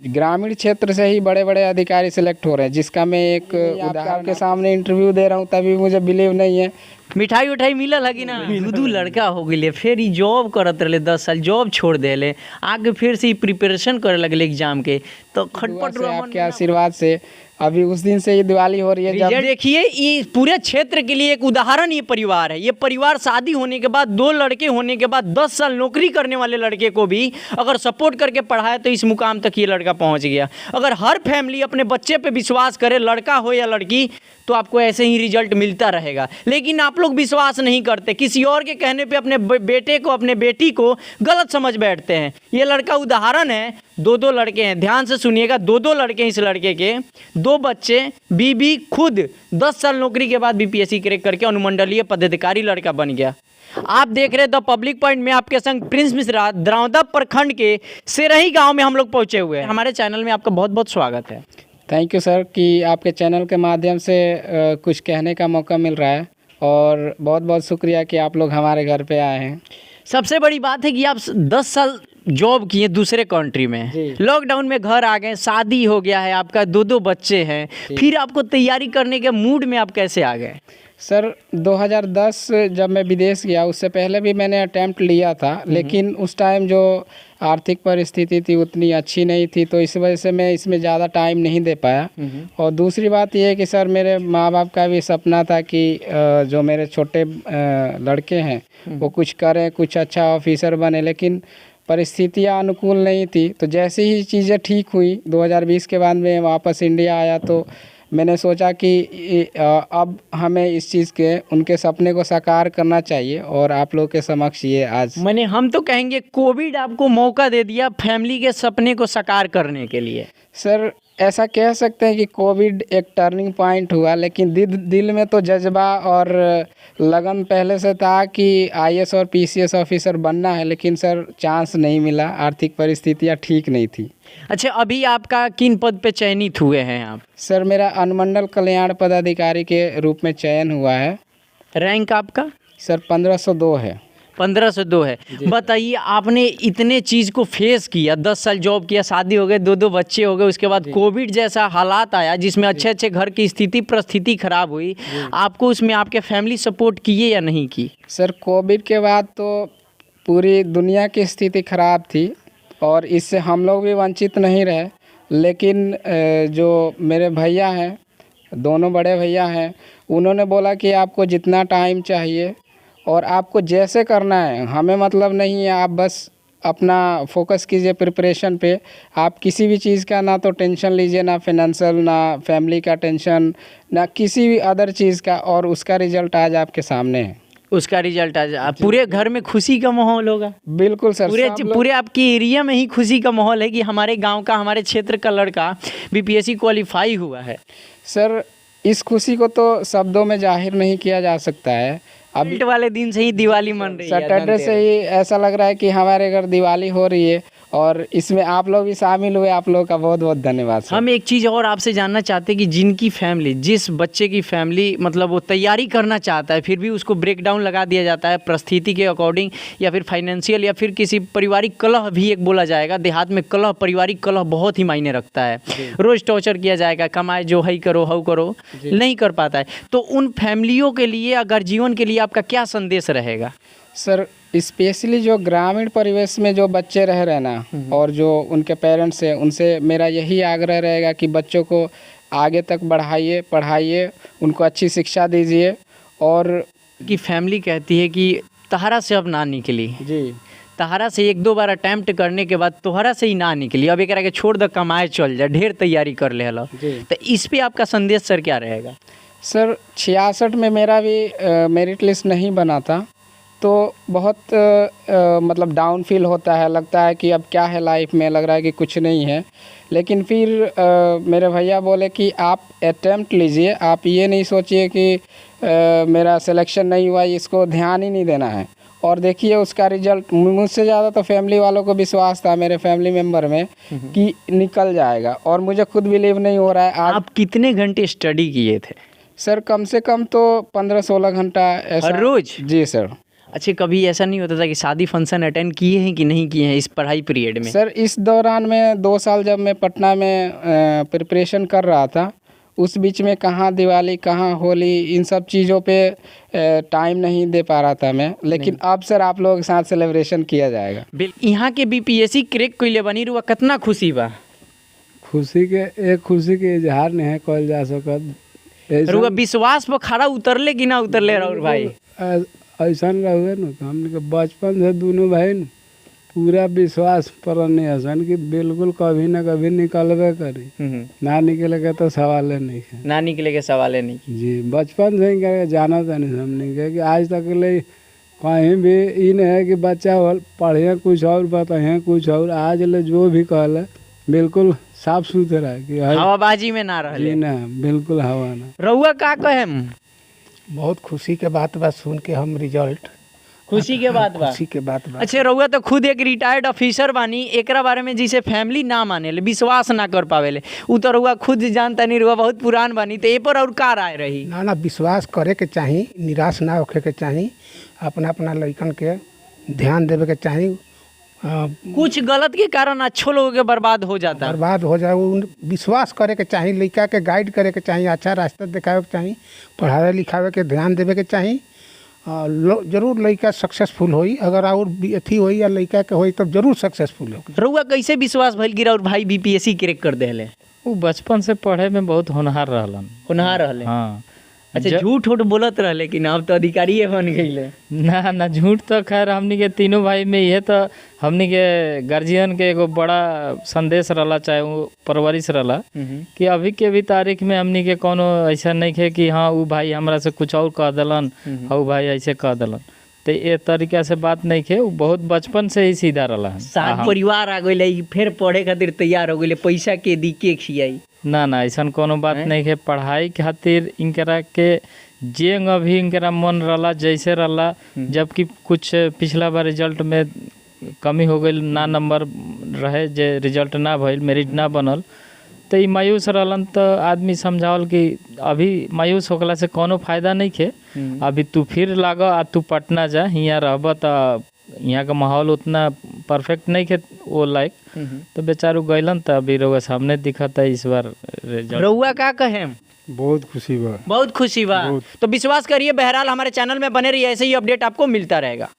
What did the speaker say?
ग्रामीण क्षेत्र से ही बड़े बड़े अधिकारी सिलेक्ट हो रहे हैं, जिसका मैं एक उदाहरण के सामने इंटरव्यू दे रहा हूँ, तभी मुझे बिलीव नहीं है। मिठाई उठाई मिलल लगी ना, दू लड़का हो गए, फिर ई जॉब करत रहे, 10 साल जॉब छोड़ देले, आगे फिर से प्रिपरेशन करे लगले एग्जाम के, तो खटपट दुआ से, आपके आशीर्वाद से अभी उस दिन से ये दिवाली हो रही है। जब देखिए ये पूरे क्षेत्र के लिए एक उदाहरण ये परिवार है। ये परिवार शादी होने के बाद 2 लड़के होने के बाद 10 साल नौकरी करने वाले लड़के को भी अगर सपोर्ट करके पढ़ाए तो इस मुकाम तक ये लड़का पहुंच गया। अगर हर फैमिली अपने बच्चे पे विश्वास करे, लड़का हो या लड़की, तो आपको ऐसे ही रिजल्ट मिलता रहेगा। लेकिन आप लोग विश्वास नहीं करते, किसी और के कहने पे अपने बेटे को, अपने बेटी को गलत समझ बैठते हैं। ये लड़का उदाहरण है। 2 लड़के हैं, ध्यान से सुनिएगा, 2 लड़के हैं इस लड़के के, 2 बच्चे, बीबी, खुद 10 साल नौकरी के बाद बीपीएससी क्रैक करके अनुमंडलीय पदाधिकारी लड़का बन गया। आप देख रहे द पब्लिक पॉइंट में आपके संग प्रिंस मिश्रा, दरौंदा प्रखंड के सेरही गांव में हम लोग पहुंचे हुए हैं। हमारे चैनल में आपका बहुत बहुत स्वागत है। थैंक यू सर कि आपके चैनल के माध्यम से कुछ कहने का मौका मिल रहा है, और बहुत बहुत शुक्रिया कि आप लोग हमारे घर पे आए हैं। सबसे बड़ी बात है कि आप 10 साल जॉब किए दूसरे कंट्री में, लॉकडाउन में घर आ गए, शादी हो गया है आपका, 2 बच्चे हैं, फिर आपको तैयारी करने के मूड में आप कैसे आ गए? सर 2010 जब मैं विदेश गया, उससे पहले भी मैंने अटैम्प्ट लिया था, लेकिन उस टाइम जो आर्थिक परिस्थिति थी उतनी अच्छी नहीं थी, तो इस वजह से मैं इसमें ज़्यादा टाइम नहीं दे पाया। और दूसरी बात यह है कि सर मेरे माँ बाप का भी सपना था कि जो मेरे छोटे लड़के हैं वो कुछ करें, कुछ अच्छा ऑफिसर बने, लेकिन परिस्थितियाँ अनुकूल नहीं थी। तो जैसे ही चीज़ें ठीक हुई 2020 के बाद मैं वापस इंडिया आया, तो मैंने सोचा कि अब हमें इस चीज़ के, उनके सपने को साकार करना चाहिए, और आप लोग के समक्ष ये आज मैंने, हम तो कहेंगे कोविड आपको मौका दे दिया फैमिली के सपने को साकार करने के लिए। सर ऐसा कह सकते हैं कि कोविड एक टर्निंग पॉइंट हुआ, लेकिन दिल में तो जज्बा और लगन पहले से था कि आईएएस और पीसीएस ऑफिसर बनना है, लेकिन सर चांस नहीं मिला, आर्थिक परिस्थितियाँ ठीक नहीं थी। अच्छा, अभी आपका किन पद पे चयनित हुए हैं आप? सर मेरा अनुमंडल कल्याण पदाधिकारी के रूप में चयन हुआ है। रैंक आपका? सर 1502 है। 1502 है। बताइए, आपने इतने चीज़ को फेस किया, 10 साल जॉब किया, शादी हो गए, 2 बच्चे हो गए, उसके बाद कोविड जैसा हालात आया जिसमें अच्छे घर की परिस्थिति खराब हुई, आपको उसमें आपके फैमिली सपोर्ट किए या नहीं की? सर कोविड के बाद तो पूरी दुनिया की स्थिति खराब थी, और इससे हम लोग भी वंचित नहीं रहे, लेकिन जो मेरे भैया हैं, दोनों बड़े भैया हैं, उन्होंने बोला कि आपको जितना टाइम चाहिए और आपको जैसे करना है, हमें मतलब नहीं है, आप बस अपना फोकस कीजिए प्रिपरेशन पे। आप किसी भी चीज़ का ना तो टेंशन लीजिए, ना फाइनेंशियल, ना फैमिली का टेंशन, ना किसी भी अदर चीज़ का, और उसका रिजल्ट आज आपके सामने है। उसका रिजल्ट आज पूरे घर में खुशी का माहौल होगा। बिल्कुल सर, पूरे आपके एरिया में ही खुशी का माहौल है कि हमारे गांव का, हमारे क्षेत्र का लड़का बीपीएससी क्वालिफाई हुआ है। सर इस खुशी को तो शब्दों में जाहिर नहीं किया जा सकता है। अब वाले दिन से ही दिवाली मन रही है, सैटरडे से ही ऐसा लग रहा है कि हमारे घर दिवाली हो रही है, और इसमें आप लोग भी शामिल हुए, आप लोगों का बहुत बहुत धन्यवाद सर। हम एक चीज़ और आपसे जानना चाहते हैं कि जिनकी फैमिली, जिस बच्चे की फैमिली मतलब वो तैयारी करना चाहता है, फिर भी उसको ब्रेक डाउन लगा दिया जाता है परिस्थिति के अकॉर्डिंग, या फिर फाइनेंशियल, या फिर किसी पारिवारिक कलह भी एक बोला जाएगा, देहात में कलह, पारिवारिक कलह बहुत ही मायने रखता है, रोज़ टॉर्चर किया जाएगा, कमाए जो है करो, हाउ करो, नहीं कर पाता है, तो उन फैमिलियों के लिए, अगर जीवन के लिए आपका क्या संदेश रहेगा? सर स्पेशली जो ग्रामीण परिवेश में जो बच्चे रह रहे ना, और जो उनके पेरेंट्स हैं, उनसे मेरा यही आग्रह रहेगा कि बच्चों को आगे तक बढ़ाइए, पढ़ाइए, उनको अच्छी शिक्षा दीजिए। और कि फैमिली कहती है कि तहारा से अब ना निकली जी, तहारा से 1-2 बार अटैम्प्ट करने के बाद तोहरा से ही ना निकली, अब एक के छोड़ द, कमाए चल जा, ढेर तैयारी कर ले लो, तो इस पे आपका संदेश सर क्या रहेगा? सर 66 में मेरा भी मेरिट लिस्ट नहीं बना था, तो बहुत मतलब डाउन फील होता है, लगता है कि अब क्या है लाइफ में, लग रहा है कि कुछ नहीं है। लेकिन फिर मेरे भैया बोले कि आप अटेम्प्ट लीजिए, आप ये नहीं सोचिए कि मेरा सिलेक्शन नहीं हुआ, इसको ध्यान ही नहीं देना है। और देखिए उसका रिजल्ट, मुझसे ज़्यादा तो फैमिली वालों को विश्वास था, मेरे फैमिली मेम्बर में, कि निकल जाएगा, और मुझे खुद बिलीव नहीं हो रहा है। आप कितने घंटे स्टडी किए थे? सर कम से कम तो 15-16 घंटा ऐसा हर रोज? जी सर। अच्छा, कभी ऐसा नहीं होता था कि शादी फंक्शन अटेंड किए हैं कि नहीं किए हैं इस पढ़ाई पीरियड में? सर इस दौरान में 2 साल जब मैं पटना में प्रिपरेशन कर रहा था, उस बीच में कहाँ दिवाली कहाँ होली इन सब चीज़ों पे टाइम नहीं दे पा रहा था मैं, लेकिन अब सर आप लोगों के साथ सेलिब्रेशन किया जाएगा। यहाँ के बीपीएससी क्रैक कइले बनी रुआ कितना खुशी बा? खुशी के इजहार नहीं कल जा सकत। रुआ विश्वास पर खड़ा उतरले कि ना उतरले राउर भाई? ऐसा रहे न हमने के बचपन से दोनों भाई न पूरा विश्वास पर नहीं हसन कि बिल्कुल कभी न कभी निकलबे करी। ना निकले के तो सवाल नहीं है। ना निकले के सवाल है नहीं जी बचपन से ही करके जाना था नहीं हमने के कि आज तक ले कहीं भी ये नहीं है कि बच्चा पढ़े कुछ और बताए कुछ और। आज ले जो भी कहले बिल्कुल साफ सुथरा है कि हवाबाजी में ना रहे ना, बिल्कुल हवा ना। रउआ का कहेम? बहुत खुशी के बात बा सुन के हम रिजल्ट खुशी के बात बा। खुशी के बात बा। अच्छा, रउआ तो खुद एक रिटायर्ड ऑफिसर बानी, एकरा बारे में जिसे फैमिली ना मानेले, विश्वास ना कर पावेले, उ तो रउआ खुद जानता नहीं, रउआ बहुत पुरान बानी, तो ए पर और का राय रही? ना विश्वास करे के चाही, निराश ना होखे के चाही, अपना अपना लइकन के ध्यान देवे के चाही। कुछ गलत के कारण अच्छो लोगों के बर्बाद हो जाता। बर्बाद हो जाए, विश्वास करे के चाही, लइका के गाइड करे के चाही, अच्छा रास्ता दिखावे के चाही, पढ़ावे लिखावे के ध्यान देवे के चाही। जरूर लइका सक्सेसफुल होई, अगर और अथी होई या लइका के होई तब जरूर सक्सेसफुल हो। रउआ कैसे विश्वास भइल गिरा और भाई बीपीएससी क्रैक कर देले? वो बचपन से पढ़े में बहुत होनहार रहलन। होनहार रहले? हाँ। अच्छा, झूठ उठ बोलत रहले कि ना अब तो अधिकारी बन गईले? ना झूठ तो खैर हमनी के तीनों भाई में ये तो हमनी के गार्जियन के एगो बड़ा संदेश रहला, चाहे वो परवरिश रहला कि अभी के भी तारीख में हमनी के कोनो ऐसा नहीं है कि हाँ वो भाई हमरा से कुछ और कह दिलन और भाई ऐसे कह दिलन, तो ये तरीका से बात नहीं है। वो बहुत बचपन से ही सीधा रहला। साथ परिवार आ गई फिर पढ़े खातिर तैयार हो गई, पैसा के दी के खियाई? ना ऐसा कोनो बात नहीं है। पढ़ाई खातिर इनकरा के जे अभी इनकरा मन रहला जैसे रहला, जबकि कुछ पिछला बार रिजल्ट में कमी हो गई, ना नंबर रहे, जे रिजल्ट ना भइल, मेरिट ना बनल, तो ये मायूस रहलन। तो आदमी समझावल कि अभी मायूस होकला से कोनो फायदा नहीं है, अभी तू फिर लाग आ तू पटना जा, यहाँ रहब तो यहाँ का माहौल उतना परफेक्ट नहीं है वो लायक, तो बेचारू गइलन। तो अभी रउआ सामने दिखता है इस बार रिजल्ट। रउआ का कहेम? बहुत खुशी बा। बहुत खुशी बा। तो विश्वास करिए, बहरहाल हमारे चैनल में बने रहिए, ऐसे ही अपडेट आपको मिलता रहेगा।